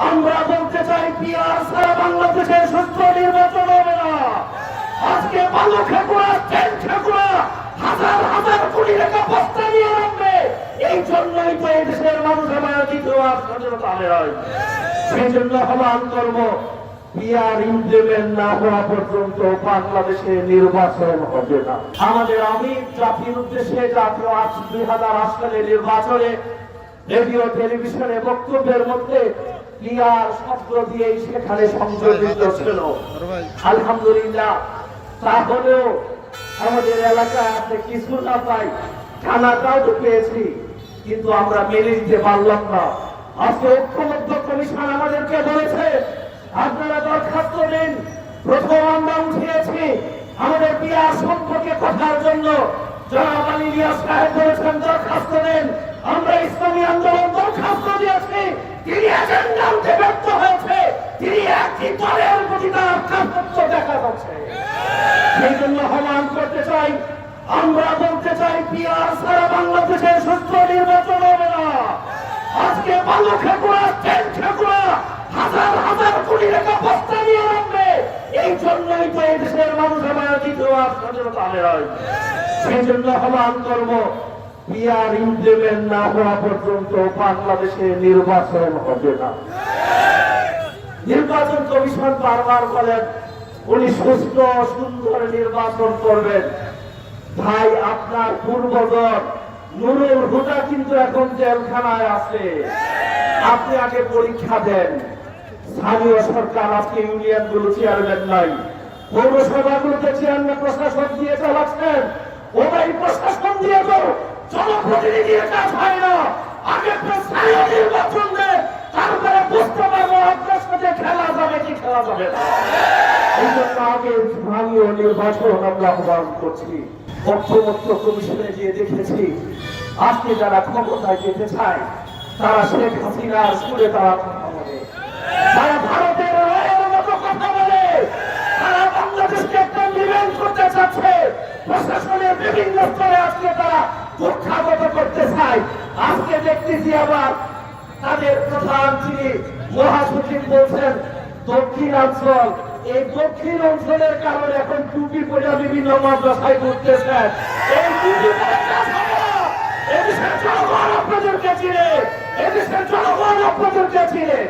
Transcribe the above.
আমরা বলতে চাই পিয়ার সারা বাংলাদেশের সুস্থ নির্বাচন হবে না। আজকে বালু খেকুড়া তেল খেকুড়া হাজার হাজার কোটি টাকা বস্তা নিয়ে নামবে। এই জন্যই তো এই দেশের মানুষ আমার দ্বিতীয় স্বাধীনতা হয়। সেই জন্য আহ্বান করবো পিয়ার ইমপ্লিমেন্ট না হওয়া পর্যন্ত বাংলাদেশে নির্বাচন হবে না। আমাদের আমি জাতির উদ্দেশ্যে জাতীয় 2008 সালের নির্বাচনে রেডিও টেলিভিশনে বক্তব্যের মধ্যে পিয়ার শব্দ দিয়েই সেখানে সংযোজিত ছিল। আলহামদুলিল্লাহ, তাহলেও আমাদের এলাকায় আছে কিছু না পাই, খানাটাও তো পেয়েছি, কিন্তু আমরা মেনে নিতে পারলাম না। আজকে ঐক্যবদ্ধ কমিশন আমাদেরকে বলেছে আপনারা দরখাস্ত দিন। প্রথম আমরা উঠিয়েছি আমাদের পিয়ার সম্পর্কে কথার জন্য। জনাব আলী ইলিয়াস সাহেব বলেছেন দরখাস্ত দেন। আমরা ইসলামী আন্দোলন দরখাস্ত দিয়েছি। তিনি এজেন্ডা আনতে ব্যর্থ হয়েছে। তিনি একই দলের প্রতি তার কার্যক্রম দেখা যাচ্ছে। সেই জন্য আহ্বান করতে চাই, আমরা বলতে চাই পিয়ার সারা বাংলাদেশের সুস্থ নির্বাচন হবে না। আজকে বালু খেকুড়া তেল খেকুড়া হাজার হাজার কোটি টাকা বস্তা নিয়ে নামবে। এই জন্যই তো এই দেশের মানুষ আমার দ্বিতীয় স্বাধীনতা হয়। সেই জন্য আহ্বান করবো পিয়ার ইমপ্লিমেন্ট না হওয়া পর্যন্ত বাংলাদেশে নির্বাচন হবে না। নির্বাচন কমিশন বারবার বলেন উনি সুস্থ সুন্দর নির্বাচন করবেন। ভাই, আপনার পূর্বজন নুরুল হুদা কিন্তু এখন জেলখানায় আছে। আপনি আগে পরীক্ষা দেন। স্থানীয় সরকার আজকে ইউনিয়ন গুলো চেয়ারম্যান নাই, পৌরসভাগুলোতে চেয়ারম্যান প্রশাসন দিয়ে চালাচ্ছেন। ওই প্রশাসন দিয়ে তো জনপ্রতিনিধির কাজ হয় না। আগে স্থানীয় নির্বাচন দেন, তারপরে বুঝতে পারবো আপনার সাথে খেলা যাবে কি খেলা যাবে না। এই জন্য আগে স্থানীয় নির্বাচন আমরা আহ্বান করছি। ঐক্যবদ্ধ কমিশনে গিয়ে দেখেছি আজকে যারা ক্ষমতায় যেতে চায় তারা শেখ হাসিনার সুরে তারা কথা বলে, তারা ভারতের রায়ের মতো কথা বলে, তারা বাংলাদেশকে একটা নিবেন করতে চাচ্ছে। প্রশাসনের বিভিন্ন স্তরে আজকে তারা দুঃখাগত করতে চায়। আজকে দেখতেছি আবার তাদের প্রধান যিনি মহাসচিব বলছেন দক্ষিণাঞ্চল। এই দক্ষিণ অঞ্চলের কারণে এখন টুপি পরে বিভিন্ন মাদ্রাসায় ঘুরতেছেন। এই টুপি পরে কাজ হবে না। এদেশের জনগণ আপনাদেরকে চিনে, এদেশের জনগণ আপনাদেরকে চিনে।